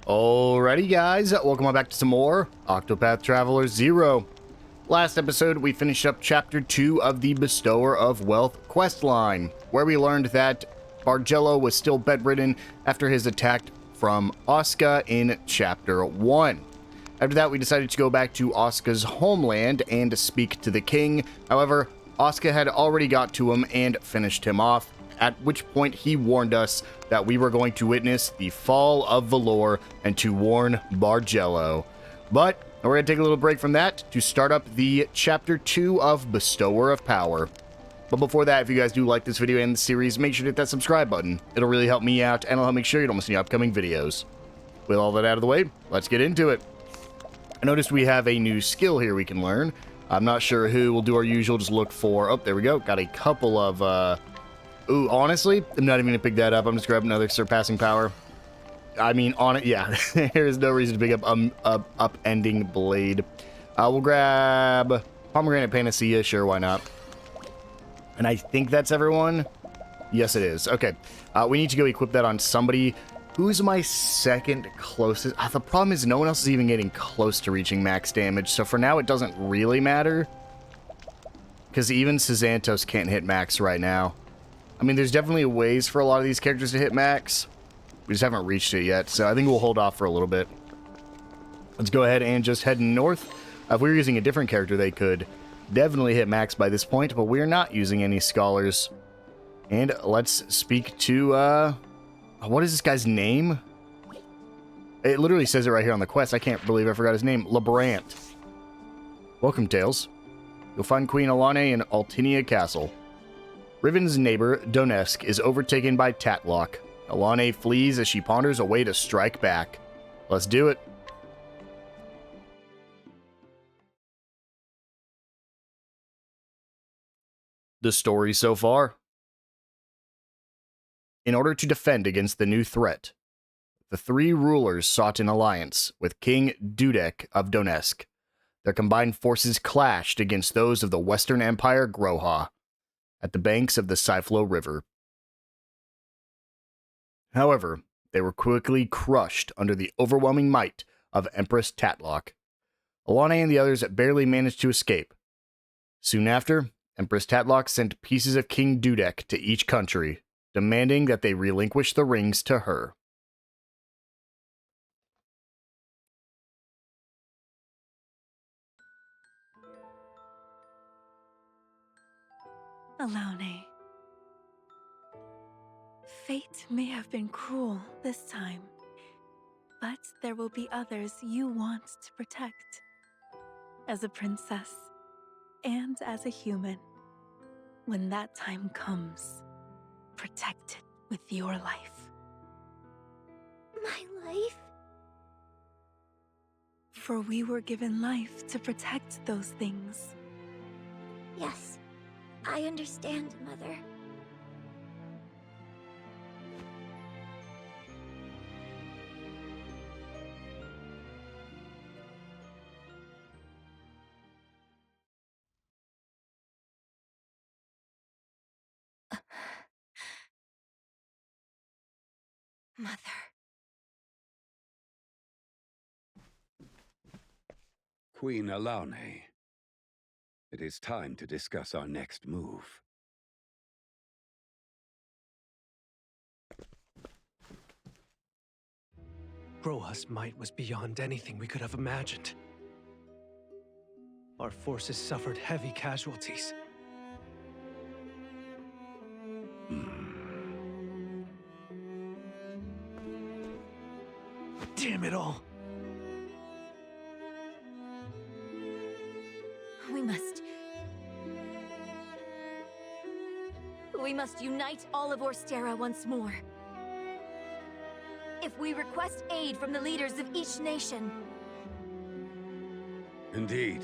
Alrighty guys, welcome on back to some more Octopath Traveler 0. Last episode we finished up chapter 2 of the Bestower of Wealth questline, where we learned that Bargello was still bedridden after his attack from Osca in chapter 1. After that we decided to go back to Osca's homeland and speak to the king. However, Osca had already got to him and finished him off, at which point he warned us that we were going to witness the fall of Valor and to warn Bargello. But we're going to take a little break from that to start up the Chapter 2 of Bestower of Power. But before that, if you guys do like this video and the series, make sure to hit that subscribe button. It'll really help me out, and it'll help make sure you don't miss any upcoming videos. With all that out of the way, let's get into it. I noticed we have a new skill here we can learn. I'm not sure who. We'll do our usual, just look for... Oh, there we go. Got a couple of... Ooh, honestly, I'm not even going to pick that up. I'm just grabbing another surpassing power. I mean, on it, yeah. There's no reason to pick up upending blade. We'll grab pomegranate panacea. Sure, why not? And I think that's everyone. Yes, it is. Okay. We need to go equip that on somebody. Who's my second closest? The problem is no one else is even getting close to reaching max damage. So for now, it doesn't really matter. Because even Sazantos can't hit max right now. I mean, there's definitely ways for a lot of these characters to hit max. We just haven't reached it yet, so I think we'll hold off for a little bit. Let's go ahead and just head north. If we were using a different character, they could definitely hit max by this point, but we're not using any scholars. And let's speak to, what is this guy's name? It literally says it right here on the quest. I can't believe I forgot his name. Labrant. Welcome, Tails. You'll find Queen Alane in Altinia Castle. Riven's neighbor, Donetsk, is overtaken by Tatlock. Alane flees as she ponders a way to strike back. Let's do it. The story so far. In order to defend against the new threat, the three rulers sought an alliance with King Dudek of Donetsk. Their combined forces clashed against those of the Western Empire Groha at the banks of the Siflo River. However, they were quickly crushed under the overwhelming might of Empress Tatlock. Alane and the others barely managed to escape. Soon after, Empress Tatlock sent pieces of King Dudek to each country, demanding that they relinquish the rings to her. Alane. Fate may have been cruel this time, but there will be others you want to protect. As a princess, and as a human, when that time comes, protect it with your life. My life? For we were given life to protect those things. Yes, I understand, Mother. Mother. Queen Alane, it is time to discuss our next move. Groha's might was beyond anything we could have imagined. Our forces suffered heavy casualties. Damn it all! We must unite all of Orsterra once more. If we request aid from the leaders of each nation. Indeed.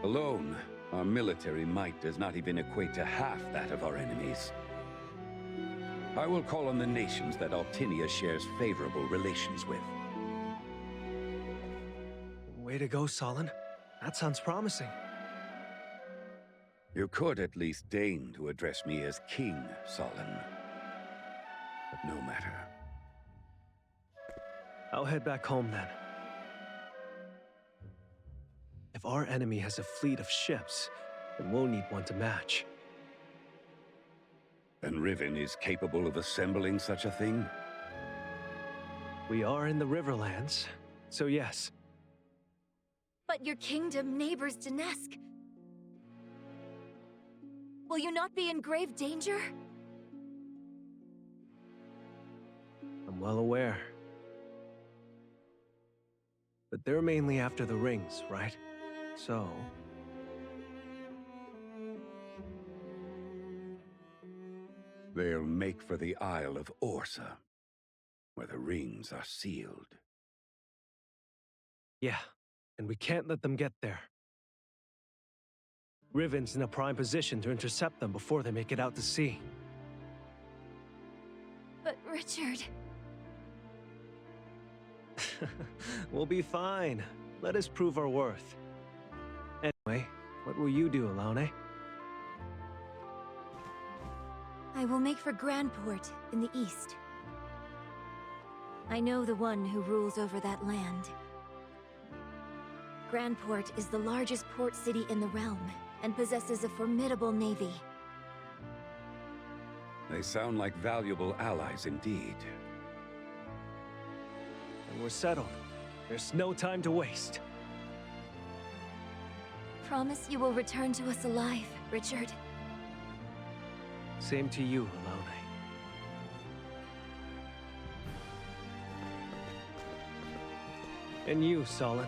Alone, our military might does not even equate to half that of our enemies. I will call on the nations that Altinia shares favorable relations with. Way to go, Solon. That sounds promising. You could at least deign to address me as King, Solon. But no matter. I'll head back home then. If our enemy has a fleet of ships, then we'll need one to match. And Riven is capable of assembling such a thing? We are in the Riverlands, so yes. But your kingdom neighbors Danesk. Will you not be in grave danger? I'm well aware. But they're mainly after the rings, right? So... They'll make for the Isle of Orsa, where the rings are sealed. yeah, and we can't let them get there. Riven's in a prime position to intercept them before they make it out to sea. But Richard... We'll be fine. Let us prove our worth. Anyway, what will you do, Alone? I will make for Grandport in the east. I know the one who rules over that land. Grandport is the largest port city in the realm and possesses a formidable navy. They sound like valuable allies indeed. And we're settled. There's no time to waste. Promise you will return to us alive, Richard. Same to you, Alone. And you, Solon.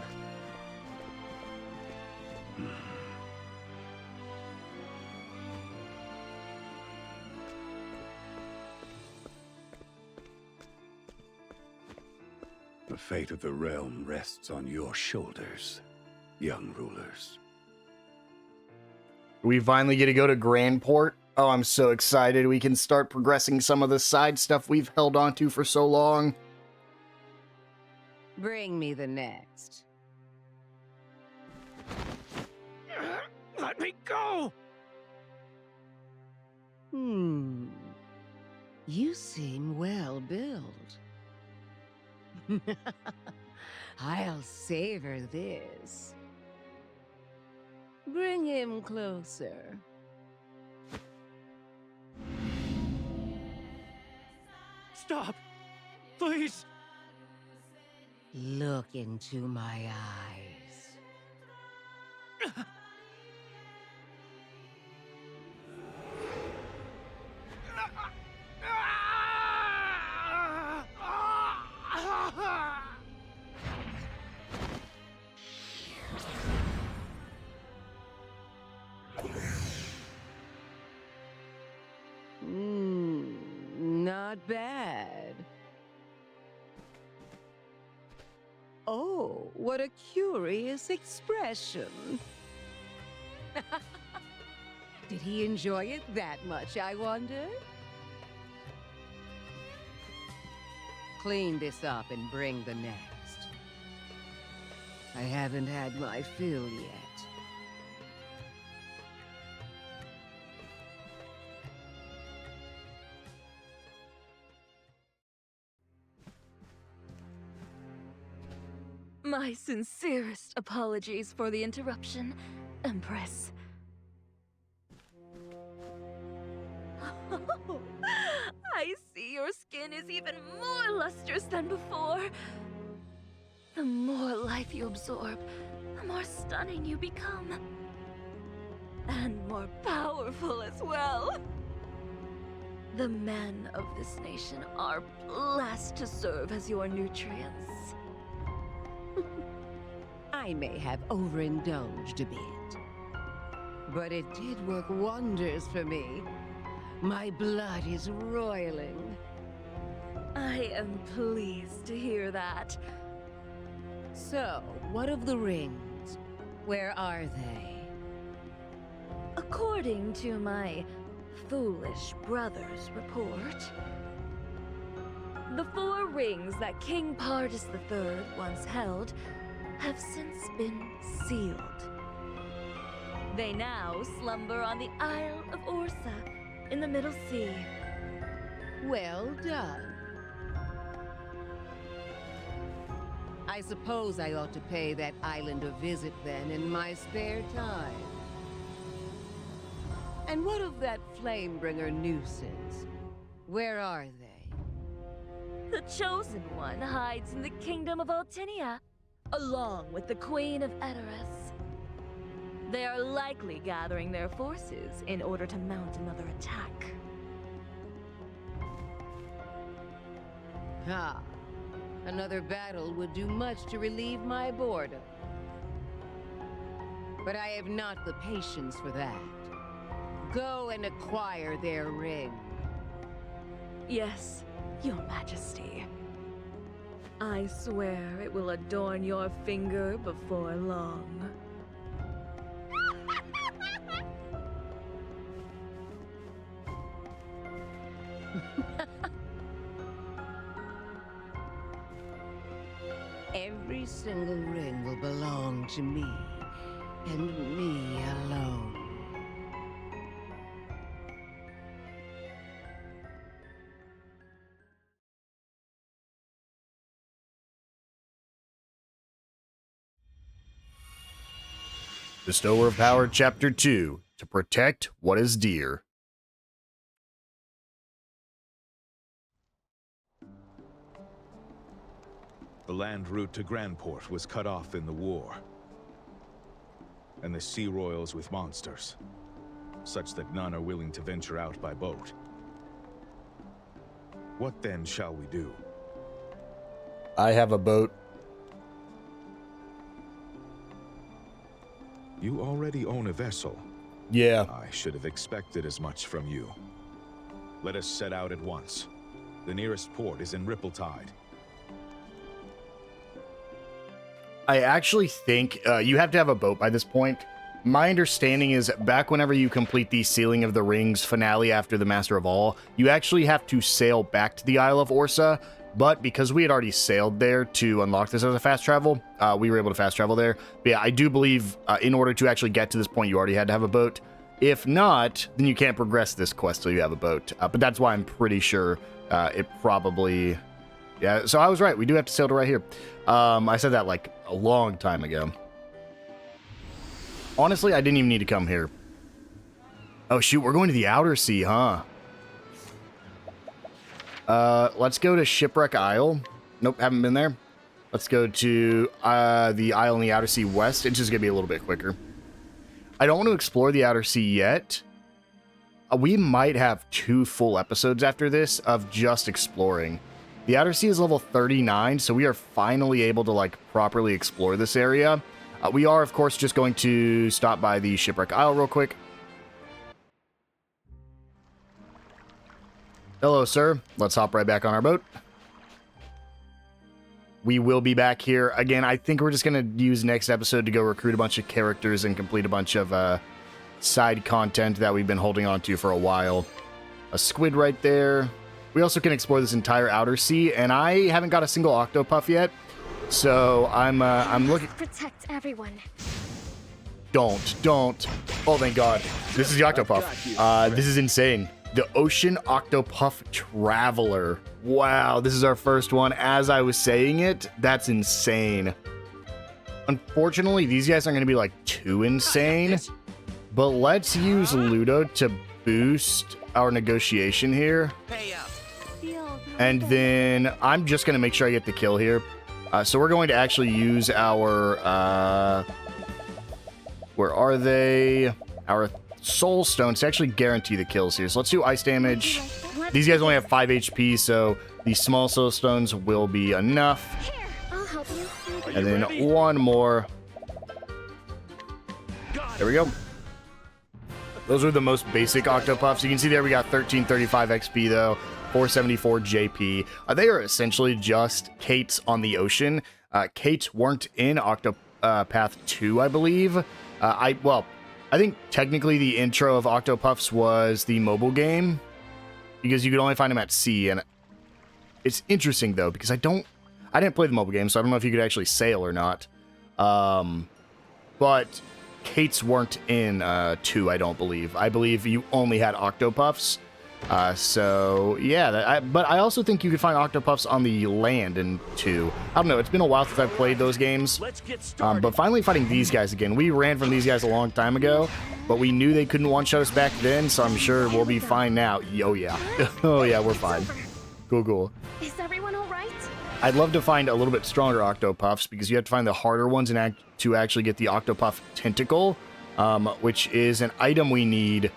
The fate of the realm rests on your shoulders, young rulers. We finally get to go to Grandport. Oh, I'm so excited. We can start progressing some of the side stuff we've held on to for so long. Bring me the next. Let me go! You seem well built. I'll savor this. Bring him closer. Stop! Please! Look into my eyes. Not bad. Oh, what a curious expression. Did he enjoy it that much, I wonder? Clean this up and bring the next. I haven't had my fill yet. My sincerest apologies for the interruption, Empress. Oh, I see your skin is even more lustrous than before. The more life you absorb, the more stunning you become. And more powerful as well. The men of this nation are blessed to serve as your nutrients. I may have overindulged a bit, but it did work wonders for me. My blood is roiling. I am pleased to hear that. So, what of the rings? Where are they? According to my foolish brother's report, the 4 rings that King Pardus III once held have since been sealed. They now slumber on the Isle of Orsa in the Middle Sea. Well done. I suppose I ought to pay that island a visit then in my spare time. And what of that Flamebringer nuisance? Where are they? The Chosen One hides in the kingdom of Altinia, along with the Queen of Edoras. They are likely gathering their forces in order to mount another attack. Ah, another battle would do much to relieve my boredom. But I have not the patience for that. Go and acquire their ring. Yes, Your Majesty. I swear it will adorn your finger before long. Every single ring will belong to me, and me alone. Bestower of Power, Chapter 2, To Protect What is Dear. The land route to Grandport was cut off in the war. And the sea roils with monsters, such that none are willing to venture out by boat. What then shall we do? I have a boat. You already own a vessel. Yeah. I should have expected as much from you. Let us set out at once. The nearest port is in Rippletide. I actually think you have to have a boat by this point. My understanding is back whenever you complete the Sealing of the Rings finale after the Master of All, you actually have to sail back to the Isle of Orsa, but because we had already sailed there to unlock this as a fast travel, we were able to fast travel there. But yeah, I do believe in order to actually get to this point, you already had to have a boat. If not, then you can't progress this quest till you have a boat. But that's why I'm pretty sure it probably... Yeah, so I was right. We do have to sail to right here. I said that like a long time ago. Honestly, I didn't even need to come here. Oh, shoot. We're going to the Outer Sea, huh? Let's go to Shipwreck Isle. Nope, haven't been there. Let's go to the Isle in the Outer Sea West. It's just going to be a little bit quicker. I don't want to explore the Outer Sea yet. We might have 2 full episodes after this of just exploring. The Outer Sea is level 39, so we are finally able to, like, properly explore this area. We are, of course, just going to stop by the Shipwreck Isle real quick. Hello, sir. Let's hop right back on our boat. We will be back here. Again, I think we're just going to use next episode to go recruit a bunch of characters and complete a bunch of side content that we've been holding on to for a while. A squid right there. We also can explore this entire Outer Sea, and I haven't got a single Octopuff yet, so I'm looking... Protect everyone. Don't. Oh, thank God. This is the Octopuff. This is insane. The Ocean Octopath Traveler. Wow, this is our first one. As I was saying it, that's insane. Unfortunately, these guys aren't going to be, like, too insane, but let's use Ludo to boost our negotiation here. And then I'm just going to make sure I get the kill here. So we're going to actually use our... where are they? Our Soul Stones to actually guarantee the kills here. So let's do ice damage. These guys only have 5 HP, so the small Soul Stones will be enough. Here, I'll help you. And then one more. There we go. Those are the most basic Octopuffs. You can see there we got 1335 XP though. 474 JP. They are essentially just Kates on the ocean. Kates weren't in Octopath 2, I believe. I think technically the intro of Octopuffs was the mobile game because you could only find them at sea, and it's interesting though because I didn't play the mobile game, so I don't know if you could actually sail or not. But Kates weren't in 2, I don't believe. I believe you only had Octopuffs. So yeah, but I also think you could find octopuffs on the land in 2. I don't know, it's been a while since I've played those games. Let's get started. But finally fighting these guys again. We ran from these guys a long time ago, but we knew they couldn't one-shot us back then, so I'm sure we'll be fine now. Oh yeah. Oh yeah, we're fine. Cool. Is everyone all right? I'd love to find a little bit stronger octopuffs because you have to find the harder ones to actually get the octopuff tentacle, which is an item we need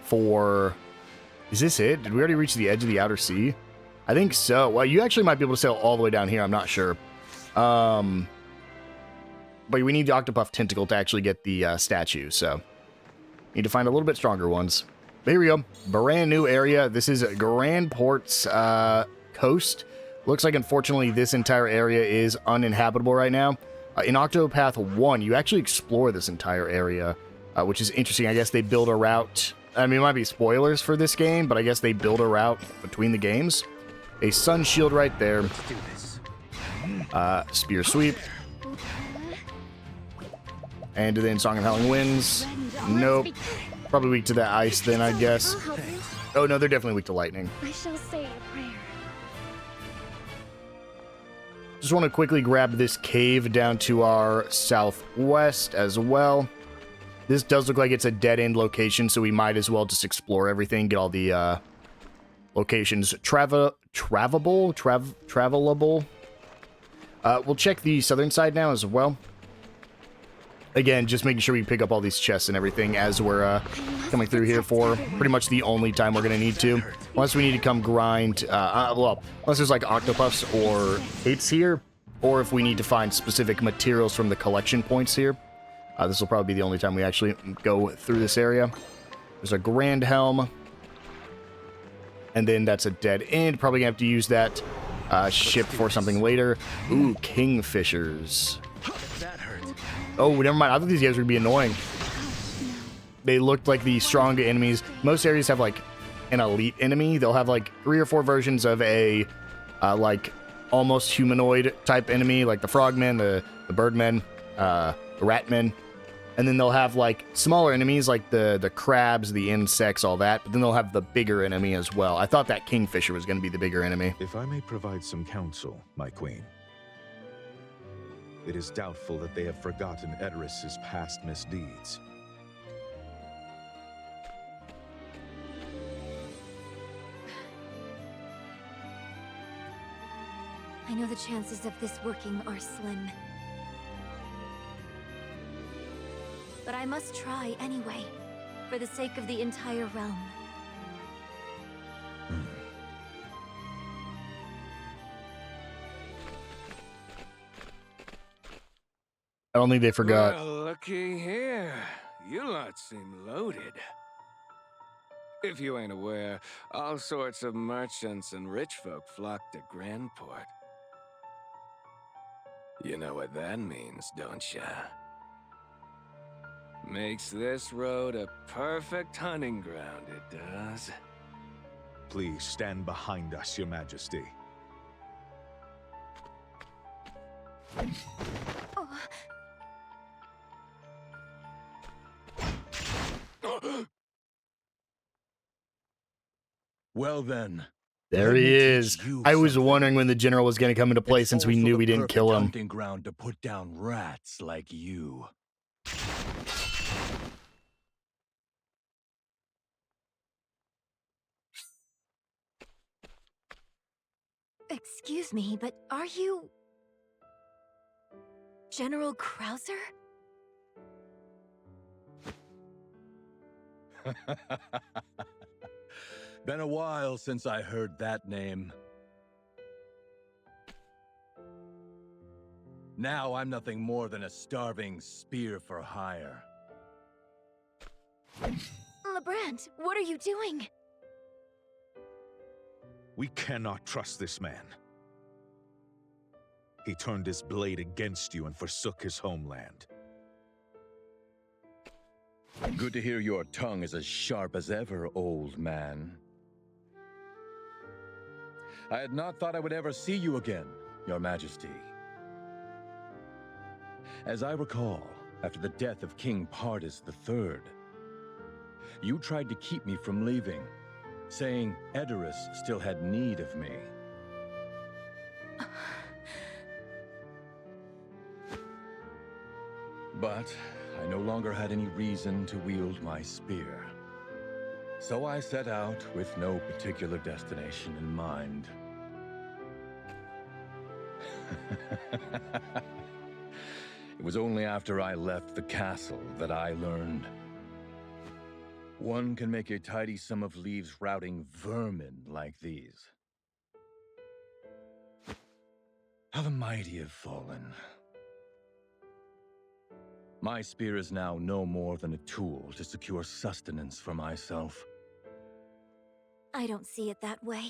for... Is this it? Did we already reach the edge of the outer sea? I think so. Well, you actually might be able to sail all the way down here. I'm not sure. But we need the octopuff tentacle to actually get the statue, so need to find a little bit stronger ones. But here we go. Brand new area. This is Grand Port's coast. Looks like, unfortunately, this entire area is uninhabitable right now. In Octopath 1, you actually explore this entire area, which is interesting. I guess they build a route. I mean, it might be spoilers for this game, but I guess they build a route between the games. A sun shield right there. Spear sweep. And then Song of Howling Winds. Nope. Probably weak to that ice then, I guess. Oh, no, they're definitely weak to lightning. I shall say a prayer. Just want to quickly grab this cave down to our southwest as well. This does look like it's a dead-end location, so we might as well just explore everything, get all the locations travelable. We'll check the southern side now as well. Again, just making sure we pick up all these chests and everything as we're coming through here for pretty much the only time we're going to need to. Unless we need to come grind, well, unless there's like octopuffs or hates here, or if we need to find specific materials from the collection points here. This will probably be the only time we actually go through this area. There's a Grand Helm. And then that's a dead end. Probably going to have to use that ship for something later. Ooh, Kingfishers. That hurt. Oh, never mind. I thought these guys would be annoying. They looked like the stronger enemies. Most areas have, like, an elite enemy. They'll have, like, 3 or 4 versions of a, like, almost humanoid type enemy, like the frogmen, the birdmen, the ratmen. And then they'll have, like, smaller enemies, like the crabs, the insects, all that. But then they'll have the bigger enemy as well. I thought that Kingfisher was going to be the bigger enemy. If I may provide some counsel, my queen. It is doubtful that they have forgotten Edoris's past misdeeds. I know the chances of this working are slim. But I must try anyway, for the sake of the entire realm. I don't think they forgot. Well, looky here. You lot seem loaded. If you ain't aware, all sorts of merchants and rich folk flock to Grandport. You know what that means, don't ya? Makes this road a perfect hunting ground, it does. Please stand behind us, Your Majesty. Well then. There let he me is. teach you I was something. wondering when the general was going to come into play It's since we also knew the we didn't perfect kill him. hunting ground to put down rats like you. Excuse me, but are you... General Krauser? Been a while since I heard that name. Now I'm nothing more than a starving spear for hire. Lebrant, what are you doing? We cannot trust this man. He turned his blade against you and forsook his homeland. Good to hear your tongue is as sharp as ever, old man. I had not thought I would ever see you again, Your Majesty. As I recall, after the death of King Pardis III, you tried to keep me from leaving. saying Edoras still had need of me. But I no longer had any reason to wield my spear. So I set out with no particular destination in mind. It was only after I left the castle that I learned one can make a tidy sum of leaves routing vermin like these. How the mighty have fallen. My spear is now no more than a tool to secure sustenance for myself. I don't see it that way.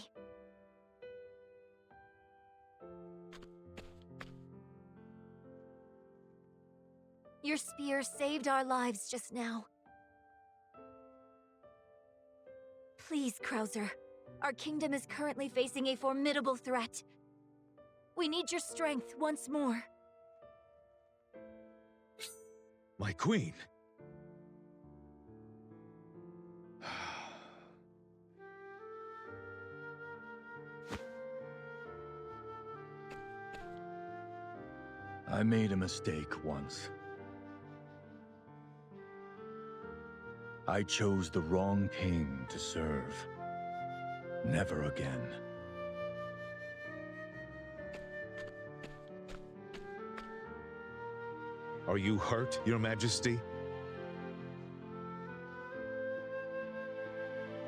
Your spear saved our lives just now. Please, Krauser. Our kingdom is currently facing a formidable threat. We need your strength once more. My queen. I made a mistake once. I chose the wrong king to serve. Never again. Are you hurt, Your Majesty?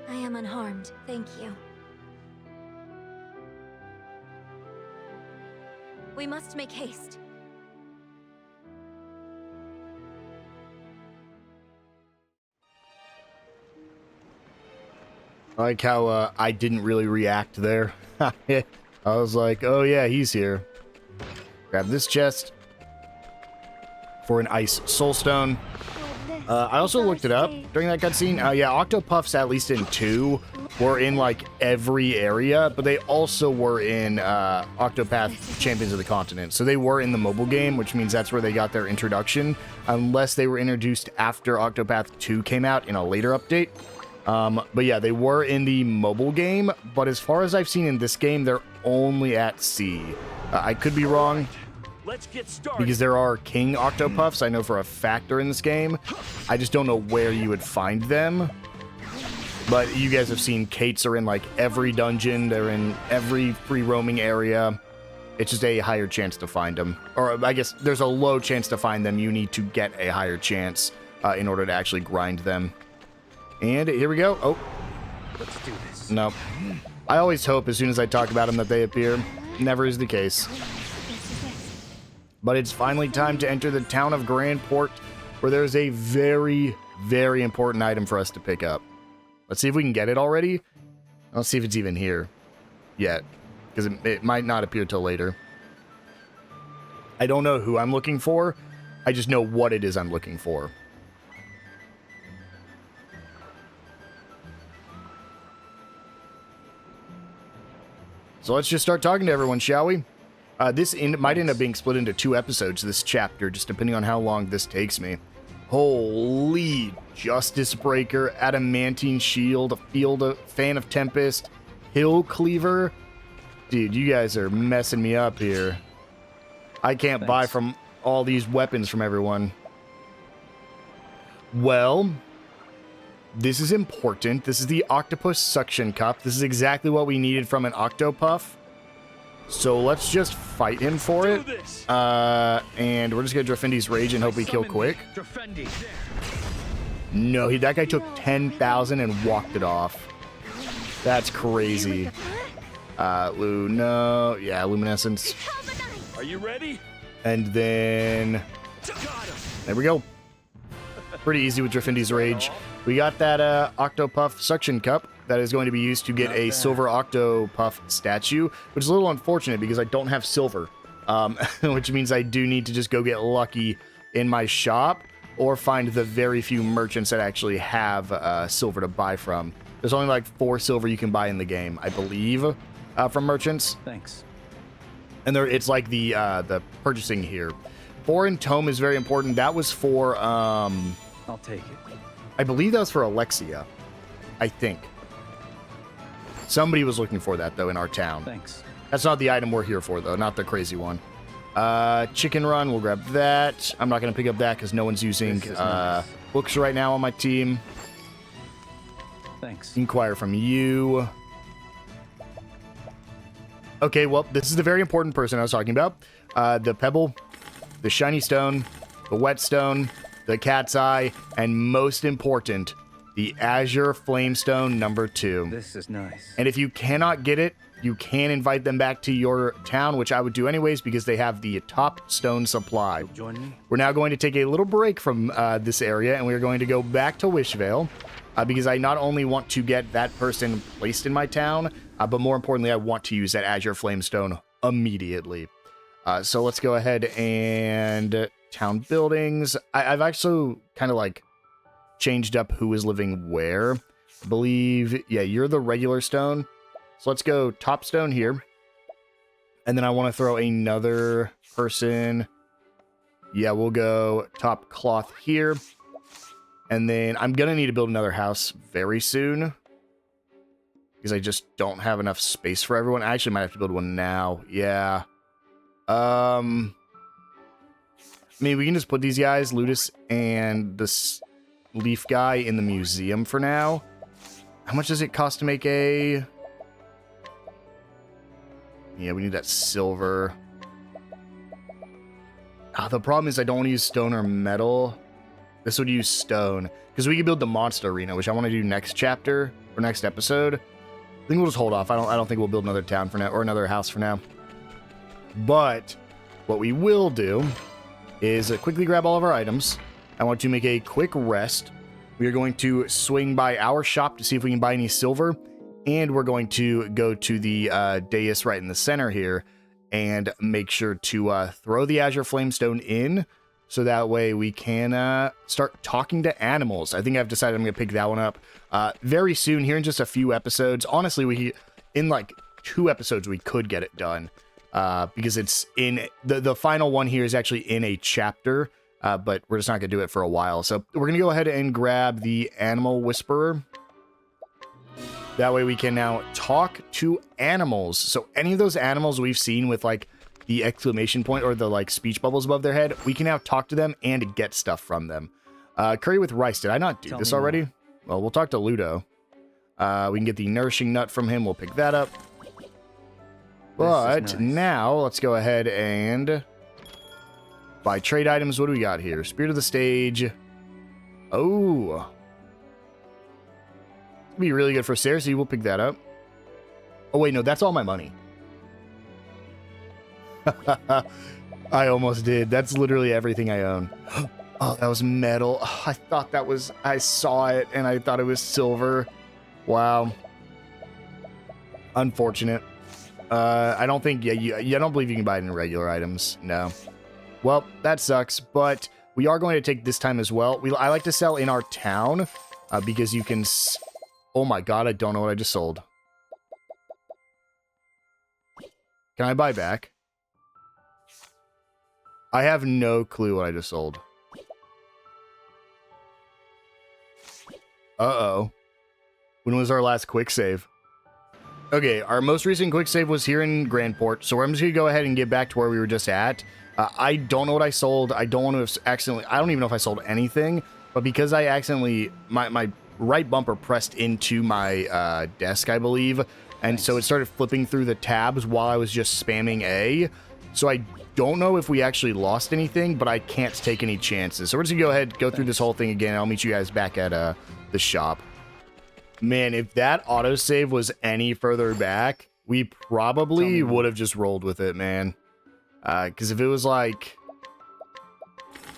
I am unharmed, thank you. We must make haste. I like how I didn't really react there. I was like, oh yeah, he's here. Grab this chest for an ice soulstone. I also looked it up during that cutscene. Yeah, Octopuffs, at least in 2, were in like every area, but they also were in Octopath Champions of the Continent. So they were in the mobile game, which means that's where they got their introduction, unless they were introduced after Octopath 2 came out in a later update. But yeah, they were in the mobile game, but as far as I've seen in this game, they're only at sea. I could be wrong, Let's get started. because there are King Octopuffs, I know for a fact they're in this game. I just don't know where you would find them. But you guys have seen Kates are in like every dungeon, they're in every free roaming area. It's just a higher chance to find them. Or I guess there's a low chance to find them. You need to get a higher chance in order to actually grind them. And here we go. Oh. Let's do this. No. I always hope as soon as I talk about them that they appear. Never is the case. But it's finally time to enter the town of Grandport, where there's a very, very important item for us to pick up. Let's see if we can get it already. Let's see if it's even here yet, because it might not appear till later. I don't know who I'm looking for. I just know what it is I'm looking for. So let's just start talking to everyone, shall we? This might end up being split into 2 episodes, this chapter, just depending on how long this takes me. Holy Justice Breaker, Adamantine Shield, Fan of Tempest, Hill Cleaver. Dude, you guys are messing me up here. I can't buy from all these weapons from everyone. Well, this is important. This is the Octopus Suction Cup. This is exactly what we needed from an Octopuff. So let's just fight him for it. And we're just going to Drafendi's Rage and hope we kill quick. No, that guy took 10,000 and walked it off. That's crazy. No. Yeah, Luminescence. Are you ready? And then... there we go. Pretty easy with Drafendi's Rage. We got that Octopuff Suction Cup that is going to be used to get a Silver Octopuff statue, which is a little unfortunate because I don't have silver, which means I do need to just go get lucky in my shop or find the very few merchants that actually have silver to buy from. There's only like 4 silver you can buy in the game, I believe, from merchants. Thanks. And it's like the purchasing here. Foreign Tome is very important. That was for... I'll take it. I believe that was for Alexia. I think. Somebody was looking for that, though, in our town. Thanks. That's not the item we're here for, though. Not the crazy one. Chicken run. We'll grab that. I'm not going to pick up that because no one's using Nice. books right now on my team. Thanks. Inquire from you. Okay, well, this is the very important person I was talking about. The pebble, the shiny stone, the whetstone, the cat's eye, and most important, the azure flamestone number 2. This is nice. And if you cannot get it, you can invite them back to your town, which I would do anyways because they have the top stone supply. Join me. We're now going to take a little break from this area, and we're going to go back to Wishvale because I not only want to get that person placed in my town, but more importantly, I want to use that Azure Flamestone immediately. So let's go ahead and town buildings. I've actually kind of like changed up who is living where. I believe, yeah, you're the regular stone. So let's go top stone here. And then I want to throw another person. Yeah, we'll go top cloth here. And then I'm going to need to build another house very soon. Because I just don't have enough space for everyone. I actually might have to build one now. Yeah. I mean, we can just put these guys, Ludus and this leaf guy, in the museum for now. How much does it cost to make a... Yeah, we need that silver. The problem is I don't want to use stone or metal. This would use stone. Because we can build the monster arena, which I want to do next chapter, or next episode. I think we'll just hold off. I don't think we'll build another town for now, or another house for now. But what we will do is quickly grab all of our items. I want to make a quick rest. We are going to swing by our shop to see if we can buy any silver. And we're going to go to the dais right in the center here and make sure to throw the Azure Flamestone in so that way we can start talking to animals. I think I've decided I'm going to pick that one up very soon here in just a few episodes. Honestly, in like 2 episodes, we could get it done because it's in the final one here is actually in a chapter, but we're just not going to do it for a while. So we're going to go ahead and grab the Animal Whisperer. That way we can now talk to animals. So any of those animals we've seen with like the exclamation point or the like speech bubbles above their head, we can now talk to them and get stuff from them. Curry with rice. Did I not do this already? Well, we'll talk to Ludo. We can get the nourishing nut from him. We'll pick that up. But nice. Now let's go ahead and buy trade items. What do we got here? Spirit of the stage. Oh. Be really good for Cersei. We'll pick that up. Oh, wait, no, that's all my money. I almost did. That's literally everything I own. Oh, that was metal. Oh, I thought that was... I saw it, and I thought it was silver. Wow. Unfortunate. I don't think... Yeah, I don't believe you can buy it in regular items. No. Well, that sucks, but we are going to take this time as well. I like to sell in our town because you can... Oh my god, I don't know what I just sold. Can I buy back? I have no clue what I just sold. Uh-oh. When was our last quick save? Okay, our most recent quick save was here in Grandport, so I'm just going to go ahead and get back to where we were just at. I don't know what I sold. I don't want to have accidentally... I don't even know if I sold anything, but because I accidentally... My right bumper pressed into my desk, I believe, and so it started flipping through the tabs while I was just spamming A. So I don't know if we actually lost anything, but I can't take any chances. So we're just gonna go ahead, go through this whole thing again. I'll meet you guys back at the shop. Man, if that autosave was any further back, we probably would have just rolled with it, man. Because if it was like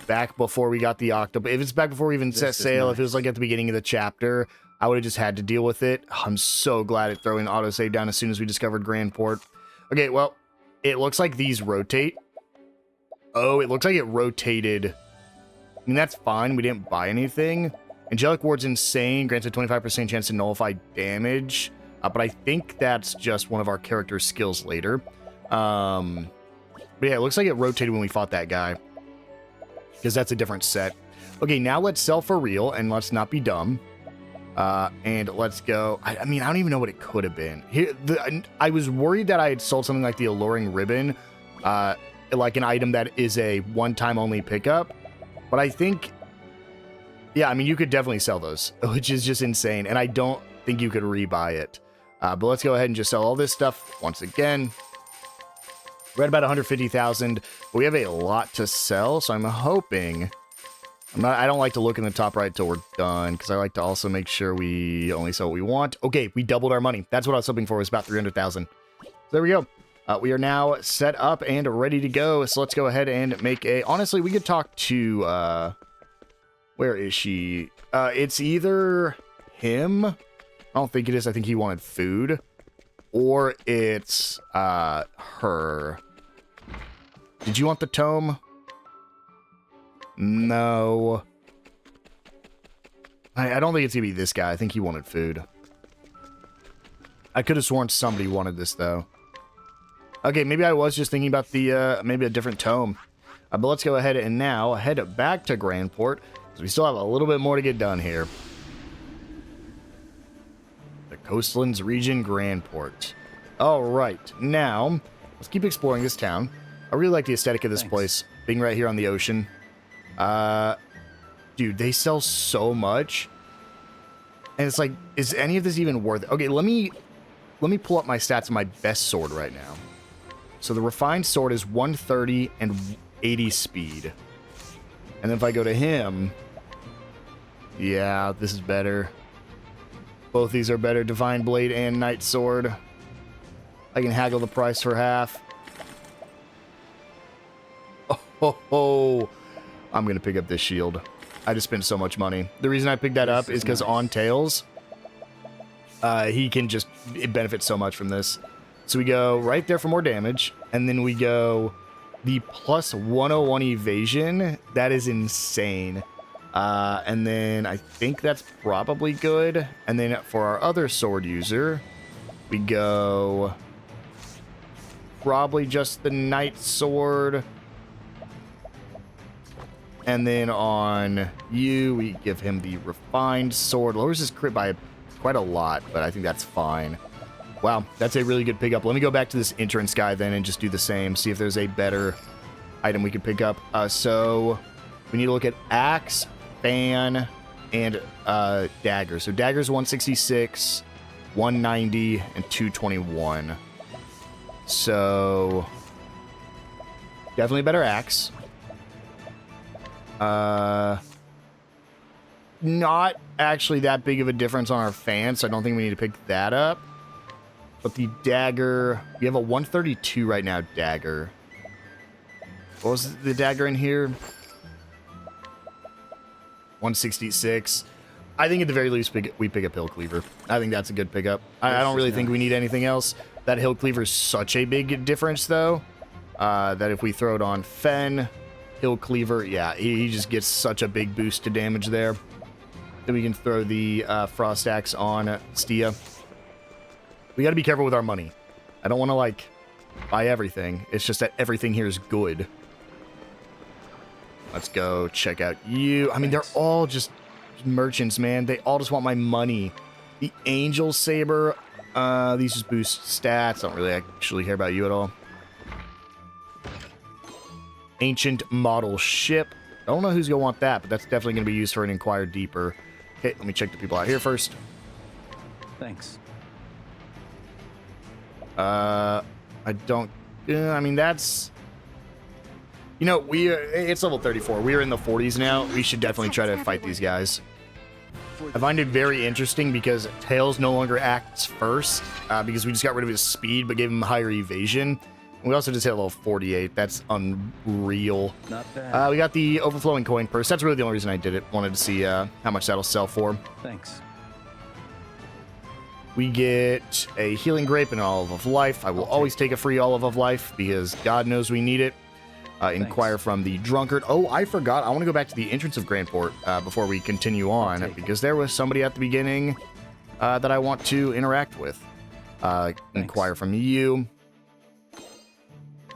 back before we got the Octopath, if it's back before we even set sail, if it was like at the beginning of the chapter, I would have just had to deal with it. I'm so glad at throwing autosave down as soon as we discovered Grandport. Okay, well, it looks like these rotate. Oh, it looks like it rotated. I mean, that's fine. We didn't buy anything. Angelic Ward's insane. Grants a 25% chance to nullify damage. But I think that's just one of our character skills later. But yeah, it looks like it rotated when we fought that guy. Because that's a different set. Okay, now let's sell for real, and let's not be dumb. And let's go. I mean, I don't even know what it could have been. Here, I was worried that I had sold something like the Alluring Ribbon, like an item that is a one-time only pickup. But I think, yeah, I mean, you could definitely sell those, which is just insane. And I don't think you could rebuy it. But let's go ahead and just sell all this stuff once again. We're at about 150,000, but we have a lot to sell, so I'm hoping... I don't like to look in the top right till we're done, because I like to also make sure we only sell what we want. Okay, we doubled our money. That's what I was hoping for, was about 300,000. So there we go. We are now set up and ready to go, so let's go ahead and make a... Honestly, we could talk to... Where is she? It's either him. I don't think it is. I think he wanted food. Or it's her. Did you want the tome? No. I don't think it's gonna be this guy. I think he wanted food. I could have sworn somebody wanted this, though. Okay, maybe I was just thinking about the, maybe a different tome. But let's go ahead and now head back to Grandport, because we still have a little bit more to get done here. The Coastlands Region, Grandport. Alright, now, let's keep exploring this town. I really like the aesthetic of this place, being right here on the ocean. Dude, they sell so much. And it's like, is any of this even worth it? Okay, let me pull up my stats on my best sword right now. So the refined sword is 130 and 80 speed. And then if I go to him, yeah, this is better. Both these are better, Divine Blade and Knight Sword. I can haggle the price for half. Oh, I'm going to pick up this shield. I just spent so much money. The reason I picked that up is because on Tails, he can just benefit so much from this. So we go right there for more damage, and then we go the plus 101 evasion. That is insane. And then I think that's probably good. And then for our other sword user, we go probably just the Knight Sword. And then on you, we give him the refined sword. Lowers his crit by quite a lot, but I think that's fine. Wow, that's a really good pickup. Let me go back to this entrance guy then and just do the same. See if there's a better item we could pick up. So we need to look at axe, fan, and dagger. So dagger's 166, 190, and 221. So definitely a better axe. Not actually that big of a difference on our fan, so I don't think we need to pick that up. But the dagger, we have a 132 right now, dagger. What was the dagger in here? 166. I think at the very least we pick up Hill Cleaver. I think that's a good pickup. I don't really think we need anything else. That Hill Cleaver is such a big difference, though, that if we throw it on Fen, Hill Cleaver, yeah, he just gets such a big boost to damage there. Then we can throw the Frost Axe on Stia. We got to be careful with our money. I don't want to, like, buy everything. It's just that everything here is good. Let's go check out you. I mean, they're all just merchants, man. They all just want my money. The Angel Saber, these just boost stats. I don't really actually care about you at all. Ancient Model Ship. I don't know who's going to want that, but that's definitely going to be used for an Inquire Deeper. Okay, let me check the people out here first. Thanks. I don't... I mean, that's... You know, it's level 34. We are in the 40s now. We should definitely try to fight these guys. I find it very interesting because Tails no longer acts first, because we just got rid of his speed but gave him higher evasion. And we also just hit level 48. That's unreal. Not bad. We got the overflowing coin purse. That's really the only reason I did it. Wanted to see how much that'll sell for. Thanks. We get a healing grape and an olive of life. I will always take a free olive of life because God knows we need it. Inquire from the drunkard. Oh, I forgot. I want to go back to the entrance of Grandport before we continue on, because there was somebody at the beginning that I want to interact with. Inquire from you.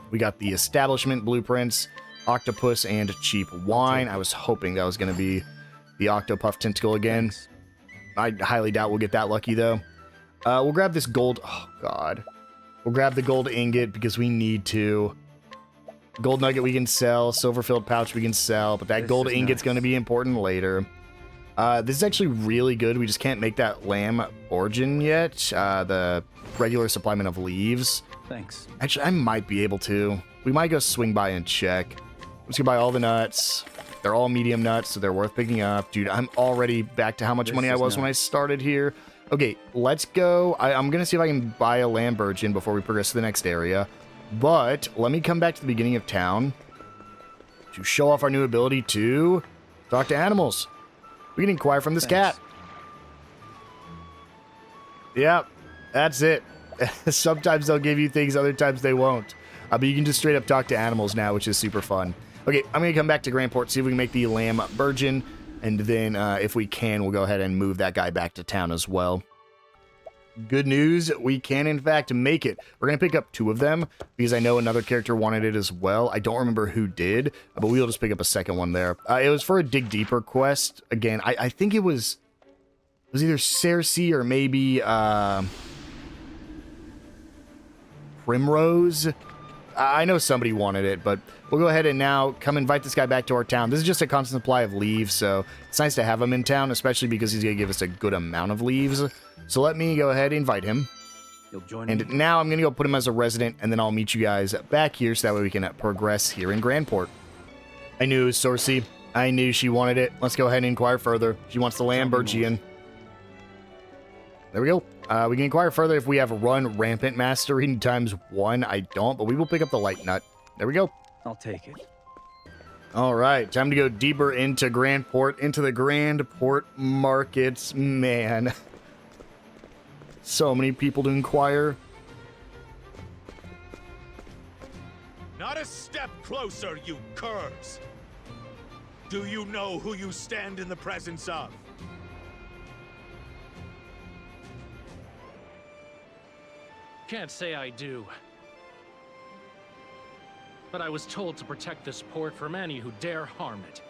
We got the establishment blueprints, octopus, and cheap wine. I was hoping that was going to be the Octopuff tentacle again. I highly doubt we'll get that lucky, though. We'll grab this gold. Oh, God. We'll grab the gold ingot because we need to. Gold nugget we can sell. Silver-filled pouch we can sell. But that gold ingot's going to be important later. This is actually really good. We just can't make that lamb origin yet. The regular supplement of leaves. Thanks. Actually, I might be able to. We might go swing by and check. I'm just going to buy all the nuts. They're all medium nuts, so they're worth picking up. Dude, I'm already back to how much money I was when I started here. Okay, let's go. I'm going to see if I can buy a lamb virgin before we progress to the next area. But let me come back to the beginning of town to show off our new ability to talk to animals. We can inquire from this cat. Yep, that's it. Sometimes they'll give you things, other times they won't. But you can just straight up talk to animals now, which is super fun. Okay, I'm going to come back to Grandport, see if we can make the lamb virgin, and then if we can, we'll go ahead and move that guy back to town as well. Good news, we can in fact make it. We're going to pick up 2 of them, because I know another character wanted it as well. I don't remember who did, but we'll just pick up a second one there. It was for a Dig Deeper quest. Again, I think it was either Cersei or maybe Primrose. I know somebody wanted it, but we'll go ahead and now come invite this guy back to our town. This is just a constant supply of leaves, so it's nice to have him in town, especially because he's going to give us a good amount of leaves. So let me go ahead and invite him. You'll join and me? Now I'm going to go put him as a resident, and then I'll meet you guys back here so that way we can progress here in Grandport. I knew it was Cersei. I knew she wanted it. Let's go ahead and inquire further. She wants the Lambergian. There we go. We can inquire further if we have Run Rampant Mastery ×1. I don't, but we will pick up the Light Nut. There we go. I'll take it. All right, time to go deeper into Grandport, into the Grandport markets. Man, so many people to inquire. Not a step closer, you curs! Do you know who you stand in the presence of? Can't say I do. But I was told to protect this port from any who dare harm it.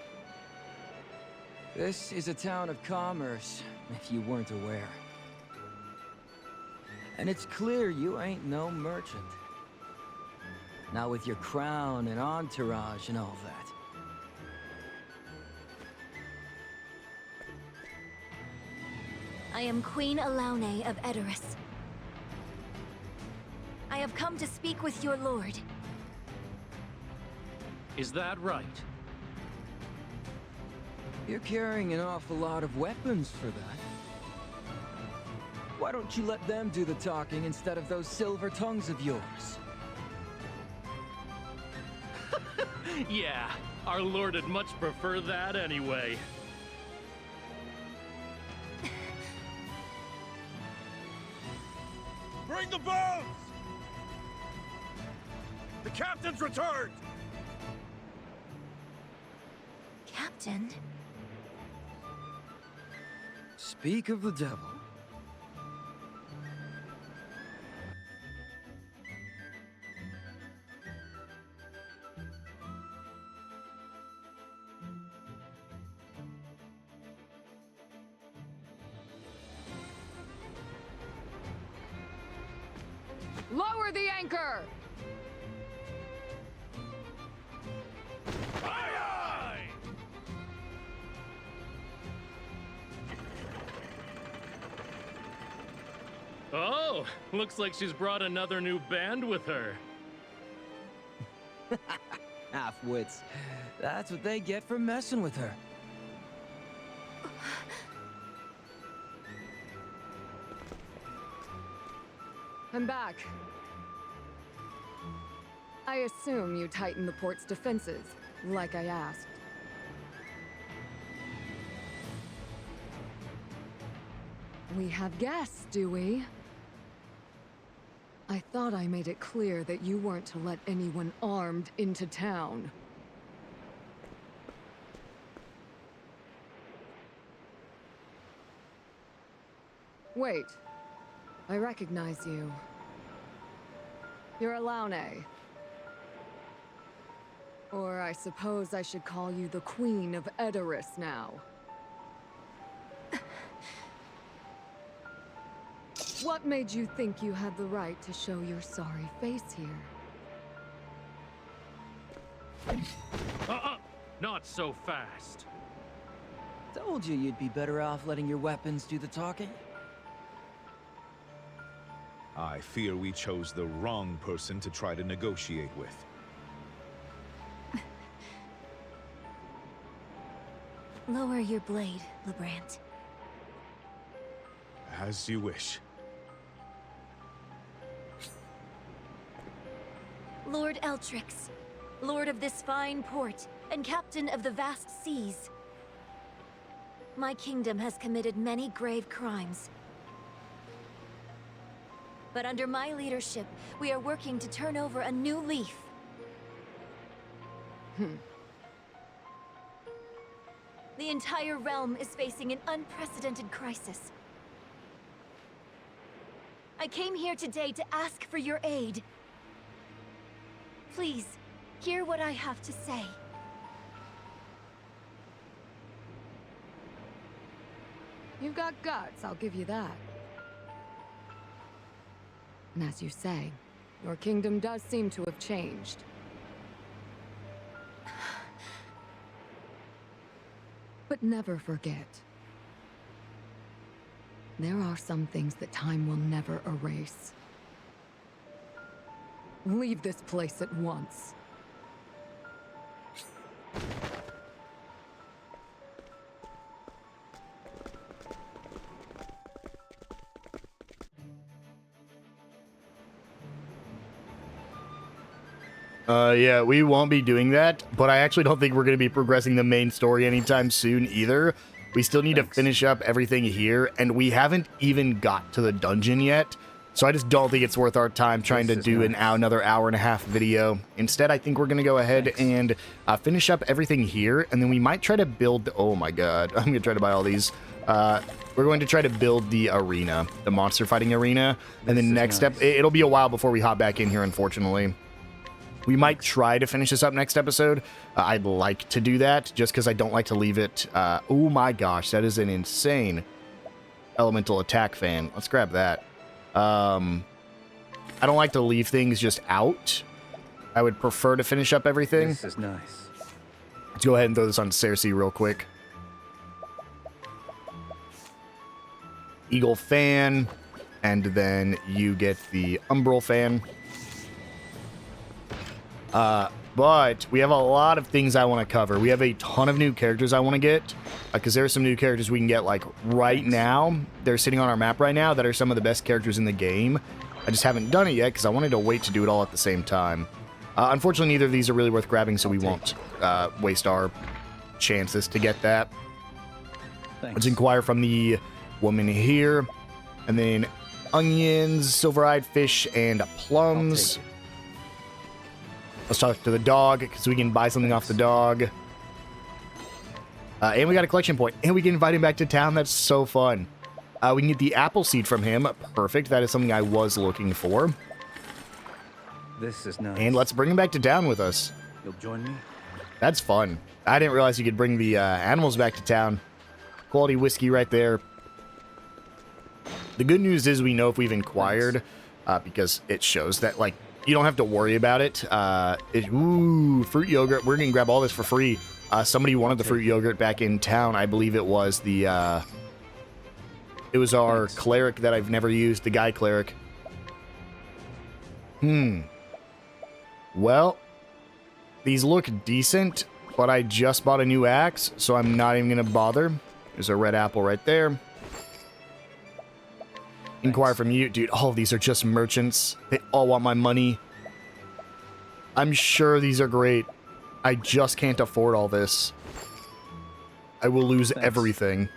This is a town of commerce, if you weren't aware. And it's clear you ain't no merchant. Not with your crown and entourage and all that. I am Queen Alaune of Edoras. I have come to speak with your lord. Is that right? You're carrying an awful lot of weapons for that. Why don't you let them do the talking instead of those silver tongues of yours? Yeah, our lord would much prefer that anyway. Bring the boats! The captain's returned! Captain? Speak of the devil. Lower the anchor! Oh, looks like she's brought another new band with her. Half-wits. That's what they get for messing with her. I'm back. I assume you tightened the port's defenses, like I asked. We have guests, do we? I thought I made it clear that you weren't to let anyone armed into town. Wait. I recognize you. You're Alaune. Or I suppose I should call you the Queen of Edoras now. What made you think you had the right to show your sorry face here? Not so fast. Told you you'd be better off letting your weapons do the talking. I fear we chose the wrong person to try to negotiate with. Lower your blade, Lebrant. As you wish. Lord Eltrix, Lord of this fine port, and Captain of the vast seas. My kingdom has committed many grave crimes. But under my leadership, we are working to turn over a new leaf. The entire realm is facing an unprecedented crisis. I came here today to ask for your aid. Please, hear what I have to say. You've got guts, I'll give you that. And as you say, your kingdom does seem to have changed. But never forget. There are some things that time will never erase. Leave this place at once. Yeah, we won't be doing that, but I actually don't think we're going to be progressing the main story anytime soon either. We still need to finish up everything here, and we haven't even got to the dungeon yet, so I just don't think it's worth our time trying to do another hour and a half video. Instead, I think we're going to go ahead and finish up everything here, and then we might try to build... Oh my god, I'm going to try to buy all these. We're going to try to build the arena, the monster fighting arena, and then next step... It'll be a while before we hop back in here, unfortunately. We might try to finish this up next episode. I'd like to do that, just because I don't like to leave it. Oh my gosh, that is an insane elemental attack fan. Let's grab that. I don't like to leave things just out. I would prefer to finish up everything. This is nice. Let's go ahead and throw this on Cersei real quick. Eagle fan, and then you get the Umbral fan. But we have a lot of things I want to cover. We have a ton of new characters I want to get, because there are some new characters we can get, like, right now. They're sitting on our map right now that are some of the best characters in the game. I just haven't done it yet, because I wanted to wait to do it all at the same time. Unfortunately, neither of these are really worth grabbing, so we won't waste our chances to get that. Let's inquire from the woman here. And then onions, silver-eyed fish, and plums. Let's talk to the dog, because we can buy something off the dog. And we got a collection point, and we can invite him back to town. That's so fun. We can get the apple seed from him. Perfect. That is something I was looking for. This is nice. And let's bring him back to town with us. You'll join me? That's fun. I didn't realize you could bring the animals back to town. Quality whiskey right there. The good news is we know if we've inquired, because it shows that, like, you don't have to worry about it. Ooh, fruit yogurt. We're going to grab all this for free. Somebody wanted the fruit yogurt back in town. I believe it was the... it was our cleric that I've never used. The guy cleric. Well, these look decent, but I just bought a new axe, so I'm not even going to bother. There's a red apple right there. Inquire from you. Dude, all of these are just merchants. They all want my money. I'm sure these are great. I just can't afford all this. I will lose everything.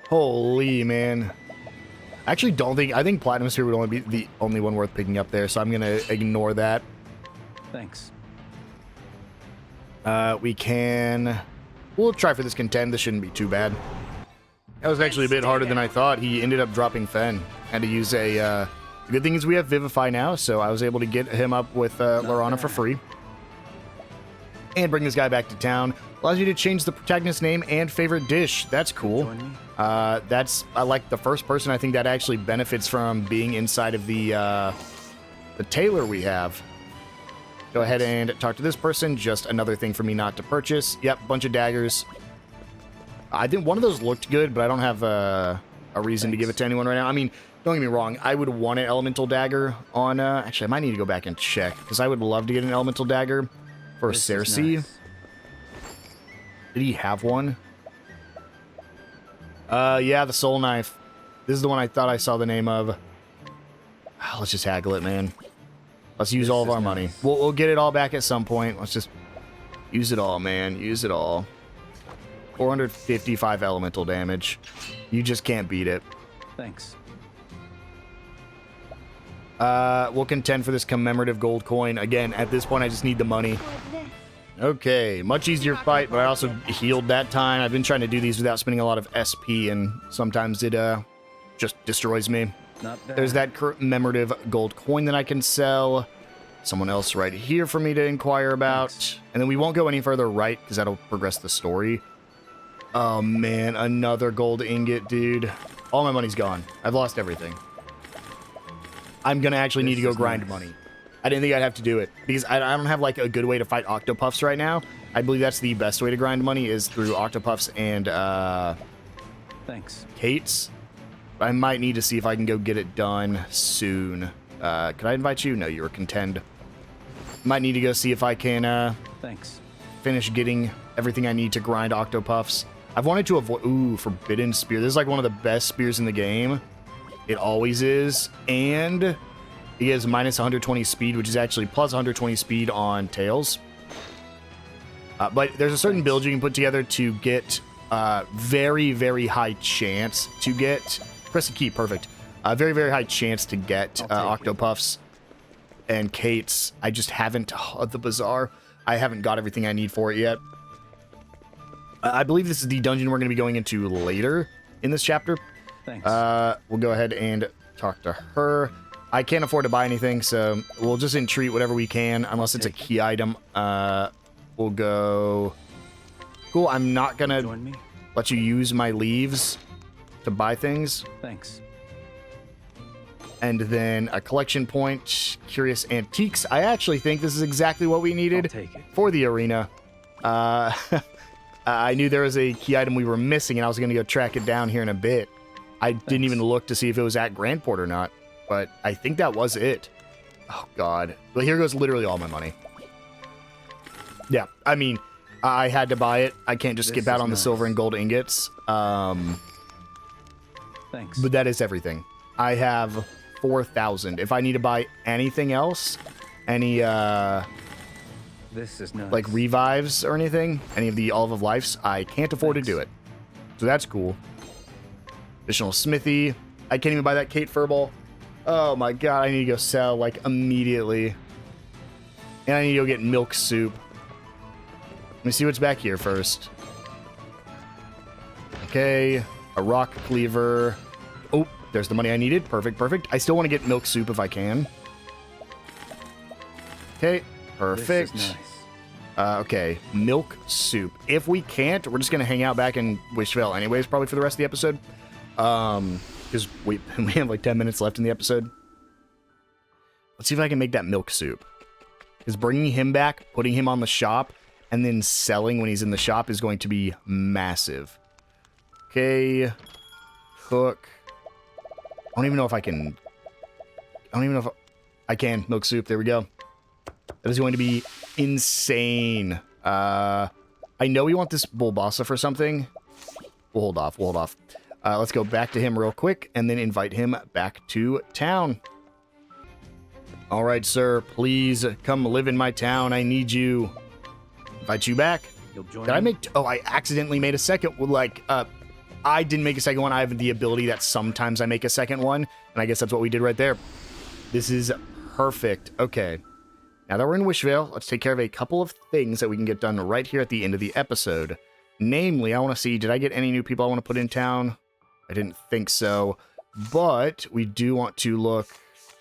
Holy man. I actually don't think... I think Platinum Sphere would only be the only one worth picking up there, so I'm going to ignore that. Thanks. We can... We'll try for this contend. This shouldn't be too bad. That was actually a bit harder than I thought. He ended up dropping Fen. Had to use a... the good thing is we have Vivify now, so I was able to get him up with Lorana for free. and bring this guy back to town. Allows you to change the protagonist's name and favorite dish. That's cool. I like the first person. I think that actually benefits from being inside of the tailor we have. Go ahead and talk to this person. Just another thing for me not to purchase. Yep, bunch of daggers. I think one of those looked good, but I don't have a reason to give it to anyone right now. I mean, don't get me wrong. I would want an elemental dagger on... actually, I might need to go back and check, because I would love to get an elemental dagger for Cersei. Nice. Did he have one? Yeah, the soul knife. This is the one I thought I saw the name of. Let's just haggle it, man. Let's use all of our money. We'll get it all back at some point. Let's just use it all, man. Use it all. 455 elemental damage. You just can't beat it. Thanks. We'll contend for this commemorative gold coin. Again, at this point, I just need the money. Okay, much easier fight, but I also healed that time. I've been trying to do these without spending a lot of SP, and sometimes it just destroys me. There's that commemorative gold coin that I can sell. Someone else right here for me to inquire about. Thanks. And then we won't go any further right, because that'll progress the story. Oh, man, another gold ingot, dude. All my money's gone. I've lost everything. I'm going to actually need to go grind money. I didn't think I'd have to do it, because I don't have, like, a good way to fight Octopuffs right now. I believe that's the best way to grind money is through Octopuffs and, Thanks. Kates. I might need to see if I can go get it done soon. Could I invite you? No, you were contend. Might need to go see if I can, Thanks. Finish getting everything I need to grind Octopuffs. I've wanted to avoid... Ooh, Forbidden Spear. This is, like, one of the best spears in the game. It always is. And it gives minus 120 speed, which is actually plus 120 speed on Tails. But there's a certain build you can put together to get very, very high chance to get... Press the key, perfect. Very, very high chance to get Octopuffs and Kates. I just haven't... Oh, the Bazaar. I haven't got everything I need for it yet. I believe this is the dungeon we're going to be going into later in this chapter. Thanks. We'll go ahead and talk to her. I can't afford to buy anything, so we'll just entreat whatever we can, unless it's a key item. We'll go... Cool, I'm not going to let you use my leaves to buy things. Thanks. And then a collection point, Curious Antiques. I actually think this is exactly what we needed for the arena. I knew there was a key item we were missing, and I was going to go track it down here in a bit. I didn't even look to see if it was at Grandport or not, but I think that was it. Oh, God. Well, here goes literally all my money. Yeah, I mean, I had to buy it. I can't just skip out on the silver and gold ingots. Thanks. But that is everything. I have 4,000. If I need to buy anything else, any, This is nice. like revives or anything, any of the Olive of Lives, I can't afford to do it. So that's cool. Additional smithy. I can't even buy that Kate Furball. Oh my God, I need to go sell like immediately. And I need to go get milk soup. Let me see what's back here first. Okay, a rock cleaver. Oh, there's the money I needed. Perfect, perfect. I still want to get milk soup if I can. Okay, perfect. This is okay, milk soup. If we can't, we're just going to hang out back in Wishvale anyways, probably for the rest of the episode. Because we have like 10 minutes left in the episode. Let's see if I can make that milk soup. Because bringing him back, putting him on the shop, and then selling when he's in the shop is going to be massive. Okay. Cook. I don't even know if I can... I don't even know if I can. Milk soup. There we go. That is going to be insane. I know we want this Bulbasa for something. We'll hold off. We'll hold off. Let's go back to him real quick and then invite him back to town. All right, sir. Please come live in my town. I need you. Invite you back. Did I make... Oh, I accidentally made a second. Like, I didn't make a second one. I have the ability that sometimes I make a second one. And I guess that's what we did right there. This is perfect. Okay. Now that we're in Wishvale, let's take care of a couple of things that we can get done right here at the end of the episode. Namely, I want to see, did I get any new people I want to put in town? I didn't think so. But we do want to look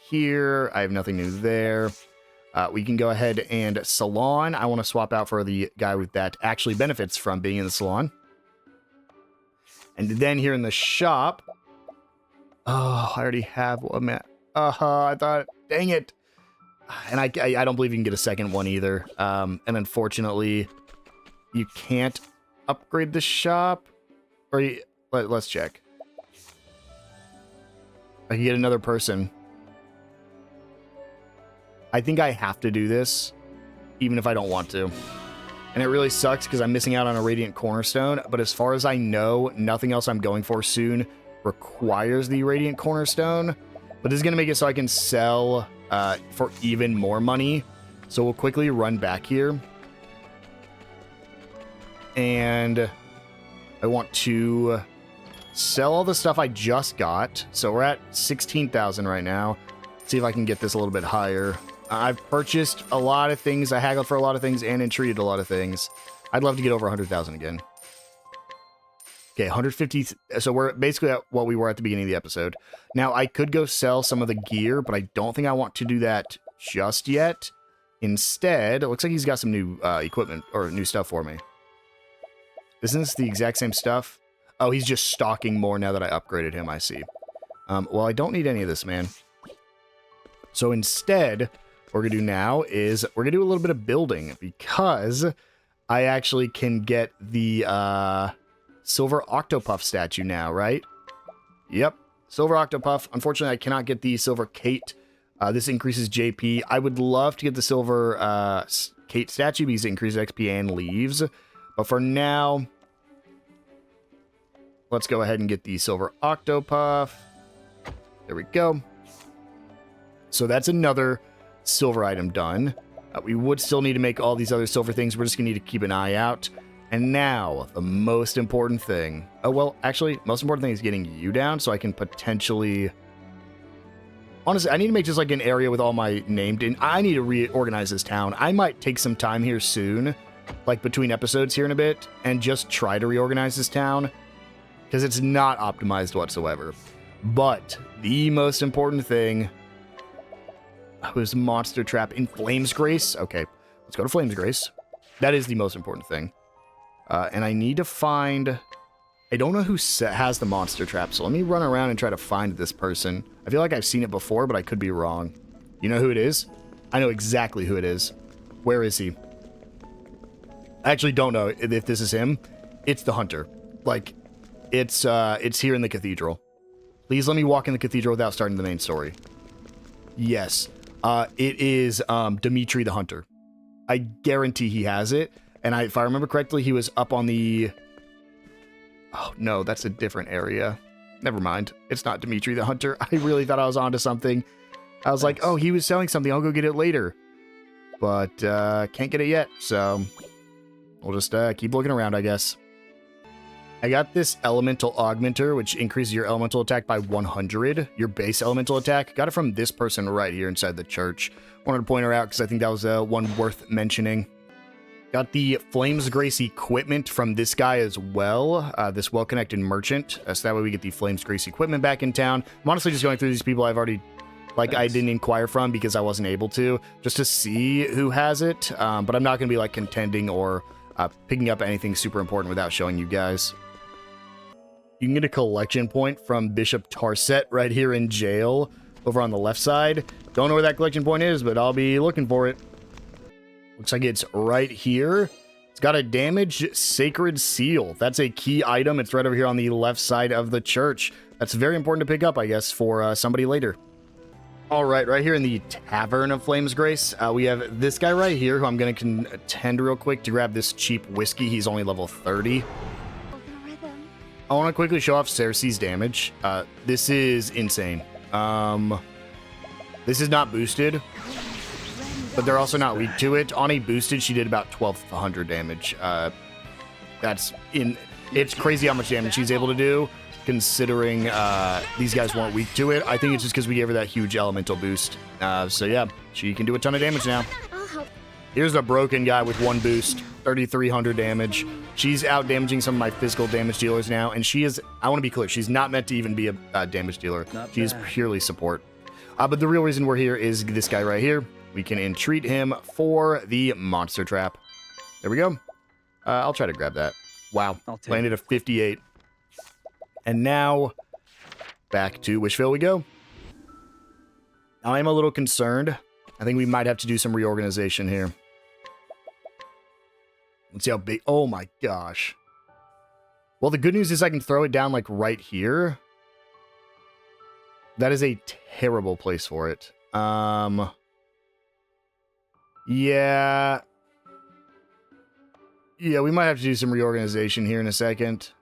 here. I have nothing new there. We can go ahead and salon. I want to swap out for the guy that actually benefits from being in the salon. And then here in the shop. Oh, I already have one, man. I thought, dang it. And I don't believe you can get a second one either. And unfortunately, you can't upgrade the shop. Or let's check. I can get another person. I think I have to do this, even if I don't want to. And it really sucks because I'm missing out on a Radiant Cornerstone. But as far as I know, nothing else I'm going for soon requires the Radiant Cornerstone. But this is going to make it so I can sell for even more money. So we'll quickly run back here. And I want to sell all the stuff I just got. So we're at 16,000 right now. See if I can get this a little bit higher. I've purchased a lot of things. I haggled for a lot of things and entreated a lot of things. I'd love to get over 100,000 again. Okay, 150. So we're basically at what we were at the beginning of the episode. Now, I could go sell some of the gear, but I don't think I want to do that just yet. Instead, it looks like he's got some new equipment or new stuff for me. Isn't this the exact same stuff? Oh, he's just stocking more now that I upgraded him, I see. Well, I don't need any of this, man. So instead, what we're going to do now is we're going to do a little bit of building because I actually can get the Silver Octopuff statue now, right? Yep, Silver Octopuff. Unfortunately, I cannot get the Silver Kate. This increases JP. I would love to get the Silver Kate statue because it increases XP and leaves. But for now, let's go ahead and get the Silver Octopuff. There we go. So that's another silver item done. We would still need to make all these other silver things. We're just going to need to keep an eye out. And now, the most important thing. Oh, well, actually, most important thing is getting you down so I can potentially... Honestly, I need to make just like an area with all my named in. I need to reorganize this town. I might take some time here soon, like between episodes here in a bit, and just try to reorganize this town because it's not optimized whatsoever. But the most important thing was Monster Trap in Flames Grace. Okay, let's go to Flames Grace. That is the most important thing. And I need to find... I don't know who has the Monster Trap, so let me run around and try to find this person. I feel like I've seen it before, but I could be wrong. You know who it is? I know exactly who it is. Where is he? I actually don't know if this is him. It's the Hunter. Like, it's here in the cathedral. Please let me walk in the cathedral without starting the main story. Yes. It is Dimitri the Hunter. I guarantee he has it. And if I remember correctly, he was up on the... Oh, no, that's a different area. Never mind. It's not Dimitri the Hunter. I really thought I was onto something. I was like, oh, he was selling something. I'll go get it later. But can't get it yet, so we'll just keep looking around, I guess. I got this Elemental Augmenter, which increases your elemental attack by 100. Your base elemental attack. Got it from this person right here inside the church. Wanted to point her out because I think that was one worth mentioning. Got the Flames Grace equipment from this guy as well, this well-connected merchant. So that way we get the Flames Grace equipment back in town. I'm honestly just going through these people I've already, like, I didn't inquire from because I wasn't able to, just to see who has it. But I'm not going to be, like, contending or picking up anything super important without showing you guys. You can get a collection point from Bishop Tarset right here in jail over on the left side. Don't know where that collection point is, but I'll be looking for it. Looks like it's right here. It's got a damaged sacred seal. That's a key item. It's right over here on the left side of the church. That's very important to pick up, I guess, for somebody later. All right, right here in the Tavern of Flames Grace, we have this guy right here who I'm going to contend real quick to grab this cheap whiskey. He's only level 30. I want to quickly show off Cersei's damage. This is insane. This is not boosted, but they're also not weak to it. On a boosted, she did about 1,200 damage. It's crazy how much damage she's able to do, considering these guys weren't weak to it. I think it's just because we gave her that huge elemental boost. So yeah, she can do a ton of damage now. Here's a broken guy with one boost, 3,300 damage. She's out damaging some of my physical damage dealers now, and she is, I want to be clear, she's not meant to even be a damage dealer. She is purely support. But the real reason we're here is this guy right here. we can entreat him for the monster trap. There we go. I'll try to grab that. Wow, landed a 58. And now, back to Wishville we go. Now, I'm a little concerned. I think we might have to do some reorganization here. Let's see how big... Oh my gosh. Well, the good news is I can throw it down, like, right here. That is a terrible place for it. Yeah. Yeah, we might have to do some reorganization here in a second.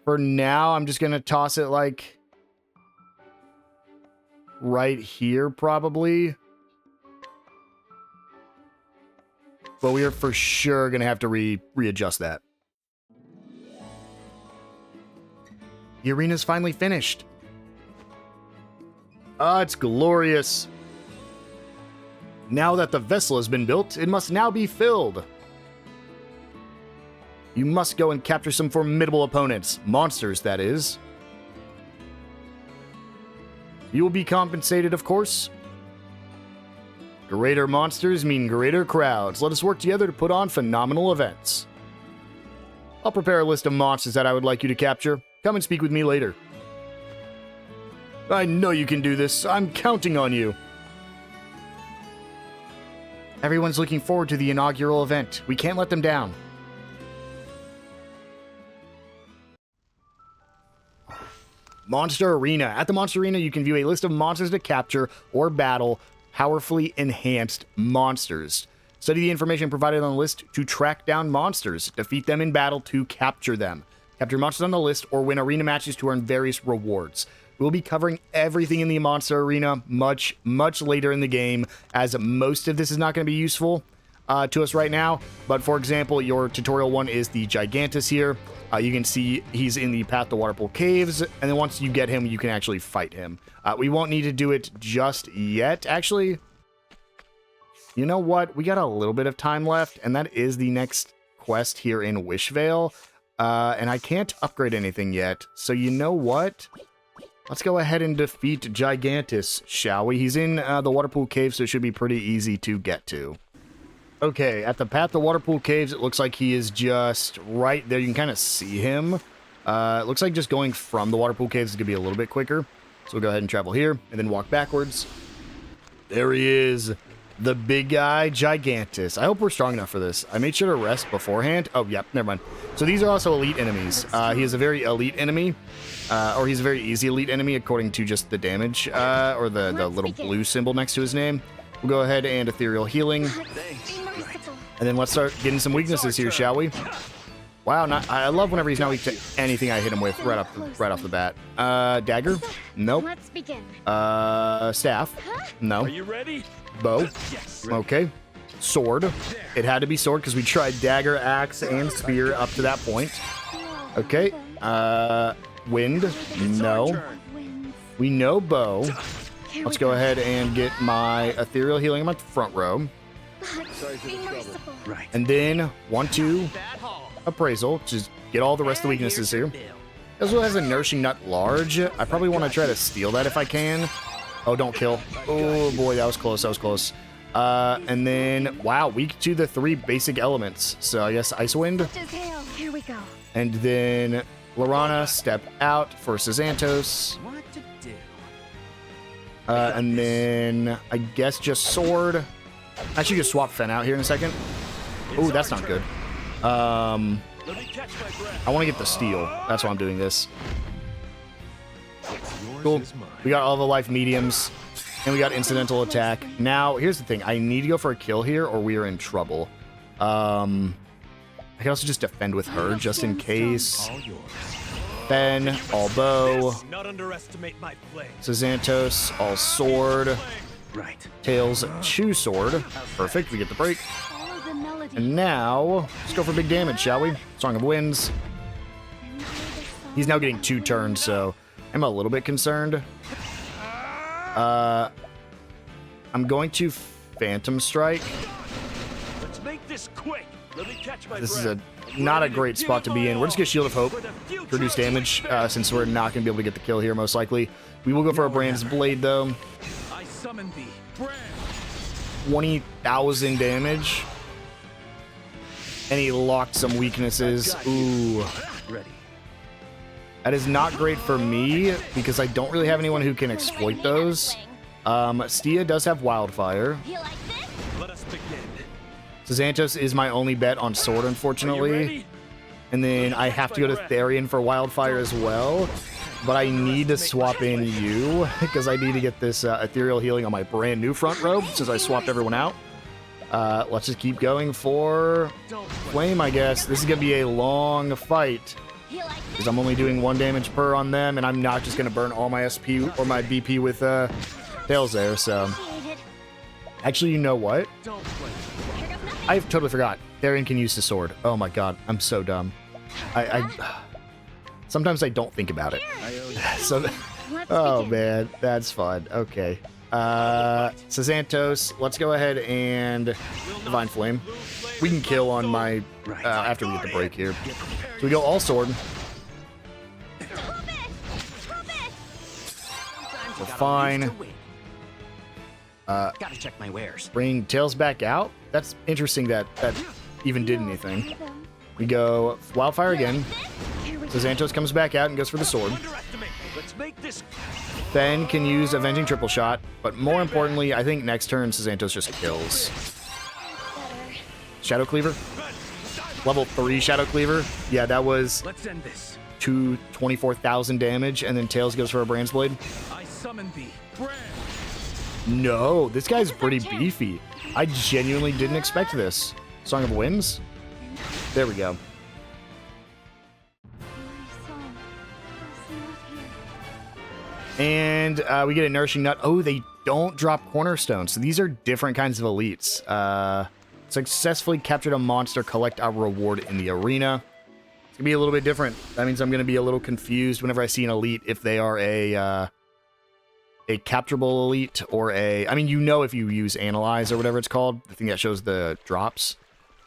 For now, I'm just going to toss it, like... right here, probably. But we are for sure going to have to readjust that. The arena's finally finished. Ah, it's glorious. Now that the vessel has been built, it must now be filled. You must go and capture some formidable opponents. Monsters, that is. You will be compensated, of course. Greater monsters mean greater crowds. Let us work together to put on phenomenal events. I'll prepare a list of monsters that I would like you to capture. Come and speak with me later. I know you can do this. I'm counting on you. Everyone's looking forward to the inaugural event. We can't let them down. Monster Arena. At the Monster Arena, you can view a list of monsters to capture or battle powerfully enhanced monsters. Study the information provided on the list to track down monsters. Defeat them in battle to capture them. Capture monsters on the list or win arena matches to earn various rewards. We'll be covering everything in the Monster Arena much later in the game, as most of this is not going to be useful to us right now. But for example, your tutorial one is the Gigantus here. You can see he's in the Path to Waterpool Caves, and then once you get him, you can actually fight him. We won't need to do it just yet. Actually, you know what? We got a little bit of time left, and that is the next quest here in Wishvale. And I can't upgrade anything yet, so you know what? Let's go ahead and defeat Gigantus, shall we? He's in the Waterpool Cave, so it should be pretty easy to get to. Okay, at the Path to Waterpool Caves, it looks like he is just right there. You can kind of see him. It looks like just going from the Waterpool Caves is going to be a little bit quicker. So we'll go ahead and travel here, and then walk backwards. There he is, the big guy, Gigantus. I hope we're strong enough for this. I made sure to rest beforehand. Oh, yep, never mind. So these are also elite enemies. He is a very elite enemy, or he's a very easy elite enemy according to just the damage, or the little blue symbol next to his name. We'll go ahead and ethereal healing. And then let's start getting some weaknesses here, shall we? Wow, I love whenever he's not weak to anything I hit him with right off the bat. Dagger? Nope. Let's begin. Staff? No. Are you ready? Bow? Okay. Sword. It had to be sword because we tried dagger, axe, and spear up to that point. Okay. Wind? No. We know bow. Let's go ahead and get my ethereal healing in my front row. Right. And then 1-2 appraisal. Just get all the rest of the weaknesses here. As well as a nourishing nut large. I probably want to try to steal that if I can. Oh, don't kill. Oh boy, that was close. That was close. And then, wow, weak to the 3 basic elements. So I guess Ice Wind. Here we go. And then Lorana, step out for Sazantos. What to do? And then I guess just sword. I should just swap Fen out here in a second. Oh, that's not good. I want to get the steal. That's why I'm doing this. Cool. We got all the life mediums, and we got incidental attack. Now, here's the thing. I need to go for a kill here, or we are in trouble. I can also just defend with her, just in case. Fen, all bow. Not underestimate my flame. Sazantos, all sword. Right. Tails, chew sword. Perfect, we get the break. And now, let's go for big damage, shall we? Song of Winds. He's now getting 2 turns, so I'm a little bit concerned. I'm going to Phantom Strike. Let's make this quick. Let me catch my This is breath. not a great spot to be in. We're just going to Shield of Hope to reduce damage, since we're not going to be able to get the kill here, most likely. We will go for a Brand's Blade, though. I summon thee, Brand. 20,000 damage. And he locked some weaknesses. Ooh. That is not great for me because I don't really have anyone who can exploit those. Stia does have Wildfire. Let us begin. Xanthos is my only bet on sword, unfortunately. And then I have to go to Therian for Wildfire as well. But I need to swap in you because I need to get this ethereal healing on my brand new front robe since I swapped everyone out. Let's just keep going for Flame, I guess. This is going to be a long fight because I'm only doing 1 damage per on them, and I'm not just going to burn all my SP or my BP with Tails there, so... Actually, you know what? I totally forgot. Therian can use the sword. Oh my god, I'm so dumb. Sometimes I don't think about it. So, oh man, that's fun. Okay. Xanthos, let's go ahead and Divine Flame. We can kill on my, after we get the break here. So we go all sword. We're fine. Gotta check my wares. Bring Tails back out. That's interesting that even did anything. We go Wildfire again. Xanthos comes back out and goes for the sword. Ben can use Avenging Triple Shot, but more importantly, I think next turn Xanthos just kills. Shadow Cleaver. Level 3 Shadow Cleaver. Yeah, that was 24,000 damage, and then Tails goes for a Brand's Blade. I summon thee, Brand. No, this guy's pretty beefy. I genuinely didn't expect this. Song of Winds? There we go. And we get a Nourishing Nut. Oh, they don't drop Cornerstones. So these are different kinds of elites. Successfully captured a monster, collect a reward in the arena. It's going to be a little bit different. That means I'm going to be a little confused whenever I see an elite if they are a capturable elite or a... I mean, you know if you use Analyze or whatever it's called, the thing that shows the drops.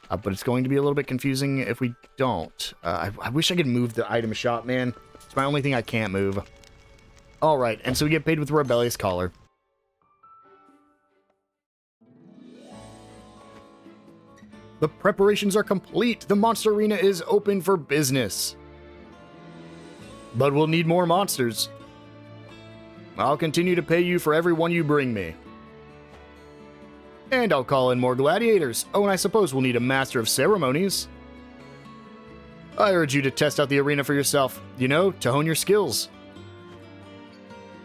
But it's going to be a little bit confusing if we don't. I wish I could move the item shop, man. It's my only thing I can't move. Alright, and so we get paid with Rebellious Collar. The preparations are complete. The monster arena is open for business. But we'll need more monsters. I'll continue to pay you for every one you bring me. And I'll call in more gladiators. Oh, and I suppose we'll need a master of ceremonies. I urge you to test out the arena for yourself, you know, to hone your skills.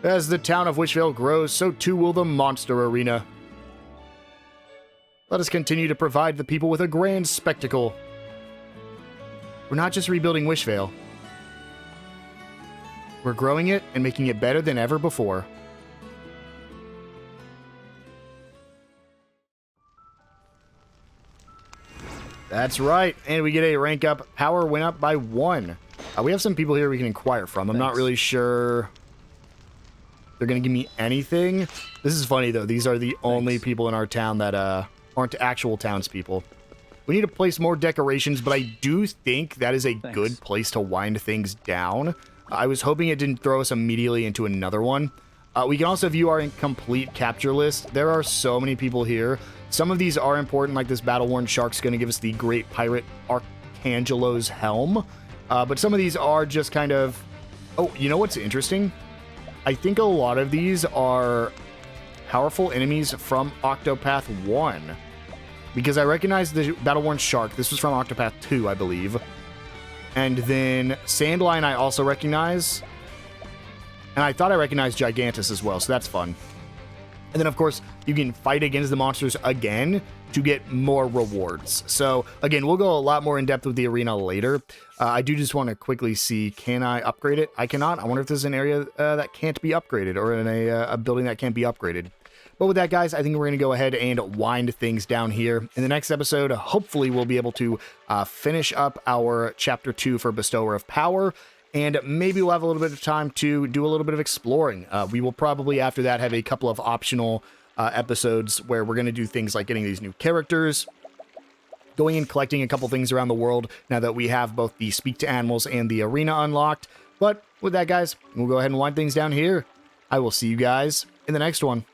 As the town of Wishvale grows, so too will the monster arena. Let us continue to provide the people with a grand spectacle. We're not just rebuilding Wishvale. We're growing it and making it better than ever before. That's right, and we get a rank up. Power went up by 1. We have some people here we can inquire from. I'm not really sure they're going to give me anything. This is funny, though. These are the only people in our town that aren't actual townspeople. We need to place more decorations, but I do think that is a good place to wind things down. I was hoping it didn't throw us immediately into another one. We can also view our incomplete capture list. There are so many people here. Some of these are important, like this Battle-Worn Shark's going to give us the Great Pirate Archangelo's Helm. But some of these are just kind of... Oh, you know what's interesting? I think a lot of these are powerful enemies from Octopath 1. Because I recognize the Battle-Worn Shark. This was from Octopath 2, I believe. And then Sandline I also recognize. And I thought I recognized Gigantus as well, so that's fun. And then, of course, you can fight against the monsters again to get more rewards. So, again, we'll go a lot more in depth with the arena later. I do just want to quickly see, can I upgrade it? I cannot. I wonder if there's an area that can't be upgraded, or in a building that can't be upgraded. But with that, guys, I think we're going to go ahead and wind things down here. In the next episode, hopefully we'll be able to finish up our Chapter 2 for Bestower of Power, and maybe we'll have a little bit of time to do a little bit of exploring. We will probably, after that, have a couple of optional episodes where we're going to do things like getting these new characters, going and collecting a couple things around the world now that we have both the Speak to Animals and the arena unlocked. But with that, guys, we'll go ahead and wind things down here. I will see you guys in the next one.